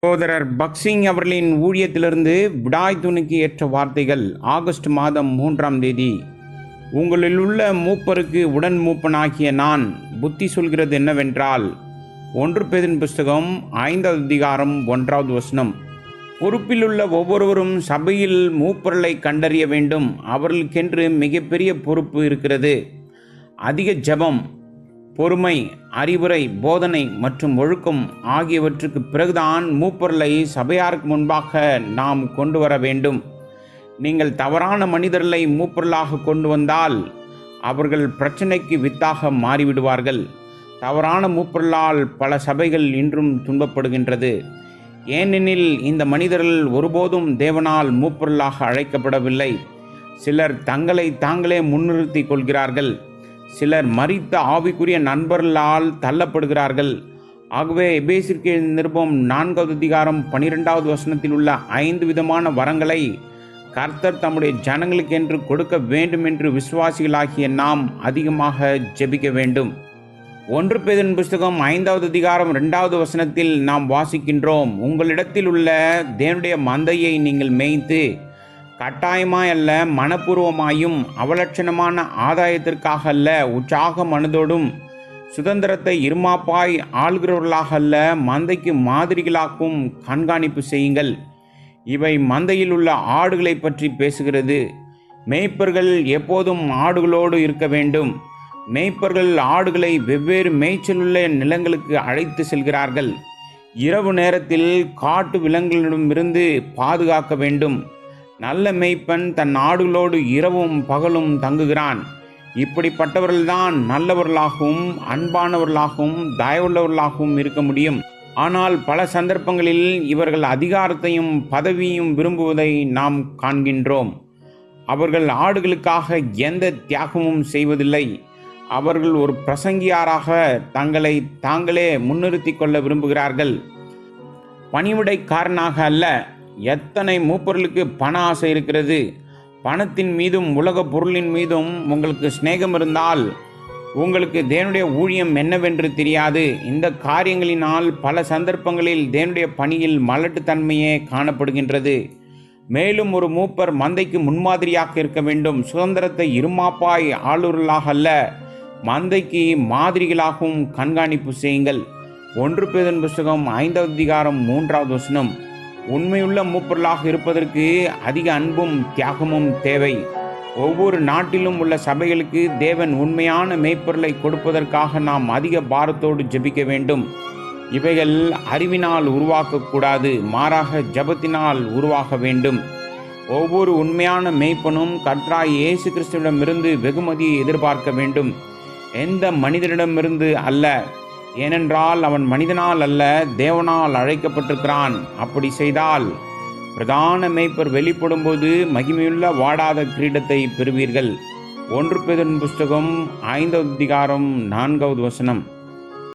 சகோதரர் பக்சிங் அவர்களின் ஊழியத்திலிருந்து விடாய் துணிக்கு ஏற்ற வார்த்தைகள். ஆகஸ்ட் மாதம் 3ஆம் தேதி. உங்களில் உள்ள மூப்பருக்கு உடன் மூப்பனாகிய நான் புத்தி சொல்கிறது என்னவென்றால், 1 பேதுரு புஸ்தகம் 5வது அதிகாரம் 1வது வசனம். பொறுப்பிலுள்ள ஒவ்வொருவரும் சபையில் மூப்பர்களை கண்டறிய வேண்டும். அவர்களுக்கென்று மிகப்பெரிய பொறுப்பு இருக்கிறது. அதிக ஜெபம், பொறுமை, அறிவுரை, போதனை மற்றும் ஒழுக்கம் ஆகியவற்றுக்கு பிறகுதான் மூப்பர்களை சபையாருக்கு முன்பாக நாம் கொண்டு வர வேண்டும். நீங்கள் தவறான மனிதர்களை மூப்பர்களாக கொண்டு வந்தால் அவர்கள் பிரச்சனைக்கு வித்தாக மாறிவிடுவார்கள். தவறான மூப்பர்களால் பல சபைகள் இன்றும் துன்பப்படுகின்றது. ஏனெனில் இந்த மனிதர்கள் ஒருபோதும் தேவனால் மூப்பர்களாக அழைக்கப்படவில்லை. சிலர் தங்களை தாங்களே முன்னிறுத்தி கொள்கிறார்கள். சிலர் மரித்த ஆவிக்குரிய நண்பர்களால் தள்ளப்படுகிறார்கள். ஆகவே எபேசியருக்கு நிருபம் 4வது அதிகாரம் 12வது வசனத்தில் உள்ள 5 விதமான வரங்களை கர்த்தர் தம்முடைய ஜனங்களுக்கென்று கொடுக்க வேண்டும் என்று விசுவாசிகளாகிய நாம் அதிகமாக ஜெபிக்க வேண்டும். 1 பேதுரு புஸ்தகம் 5வது அதிகாரம் 2வது வசனத்தில் நாம் வாசிக்கின்றோம், உங்களிடத்தில் உள்ள தேவனுடைய மந்தையை நீங்கள் மேய்த்து கட்டாயமாய் அல்ல, மனப்பூர்வமாயும் அவலட்சணமான ஆதாயத்திற்காக அல்ல, உற்சாக மனதோடும் சுதந்திரத்தை இருமாப்பாய் ஆள்கிறவர்களாக அல்ல, மந்தைக்கு மாதிரிகளாகவும் கண்காணிப்பு செய்யுங்கள். இவை மந்தையில் உள்ள ஆடுகளை பற்றி பேசுகிறது. மேய்ப்பர்கள் எப்போதும் ஆடுகளோடு இருக்க வேண்டும். மேய்ப்பர்கள் ஆடுகளை வெவ்வேறு மேய்ச்சலுள்ள நிலங்களுக்கு அழைத்து செல்கிறார்கள். இரவு நேரத்தில் காட்டு விலங்குகளிடமிருந்து பாதுகாக்க வேண்டும். நல்ல மேய்ப்பன் தன் ஆடுகளோடு இரவும் பகலும் தங்குகிறான். இப்படிப்பட்டவர்கள்தான் நல்லவர்களாகவும் அன்பானவர்களாகவும் தயவுள்ளவர்களாகவும் இருக்க முடியும். ஆனால் பல சந்தர்ப்பங்களில் இவர்கள் அதிகாரத்தையும் பதவியையும் விரும்புவதை நாம் காண்கின்றோம். அவர்கள் ஆடுகளுக்காக எந்த தியாகமும் செய்வதில்லை. அவர்கள் ஒரு பிரசங்கியாராக தங்களை தாங்களே முன்னிறுத்தி கொள்ள விரும்புகிறார்கள். பணிவிடைக்காரனாக அல்ல. எத்தனை மூப்பர்களுக்கு பண ஆசை இருக்கிறது. பணத்தின் மீதும் உலக பொருளின் மீதும் உங்களுக்கு சிநேகம் இருந்தால் உங்களுக்கு தேவனுடைய ஊழியம் என்னவென்று தெரியாது. இந்த காரியங்களினால் பல சந்தர்ப்பங்களில் தேவனுடைய பணியில் மலட்டுத்தன்மையே காணப்படுகின்றது. மேலும் ஒரு மூப்பர் மந்தைக்கு முன்மாதிரியாக இருக்க வேண்டும். சுதந்திரத்தை இருமாப்பாய் ஆளுநர்களாக அல்ல, மந்தைக்கு மாதிரிகளாகவும் கண்காணிப்பு செய்யுங்கள். 1 பேதுரு புஸ்தகம் 5வது அதிகாரம் 3வது வசனம். உண்மையுள்ள மூப்பர்களாக இருப்பதற்கு அதிக அன்பும் தியாகமும் தேவை. ஒவ்வொரு நாட்டிலும் உள்ள சபைகளுக்கு தேவன் உண்மையான மேய்ப்பொருளை கொடுப்பதற்காக நாம் அதிக பாரத்தோடு ஜெபிக்க வேண்டும். இவைகள் அறிவினால் உருவாக்கக்கூடாது, மாறாக ஜெபத்தினால் உருவாக வேண்டும். ஒவ்வொரு உண்மையான மேய்ப்பனும் கர்த்தராகிய இயேசு கிறிஸ்துவிடமிருந்து வெகுமதியை எதிர்பார்க்க வேண்டும், எந்த மனிதனிடமிருந்து அல்ல. ஏனென்றால் அவன் மனிதனால் அல்ல, தேவனால் அழைக்கப்பட்டிருக்கிறான். அப்படி செய்தால் பிரதான மேய்ப்பர் வெளிப்படும்போது மகிமையுள்ள வாடாத கிரீடத்தை பெறுவீர்கள். 1 பேதுரு புஸ்தகம் 5வது அதிகாரம் 4வது வசனம்.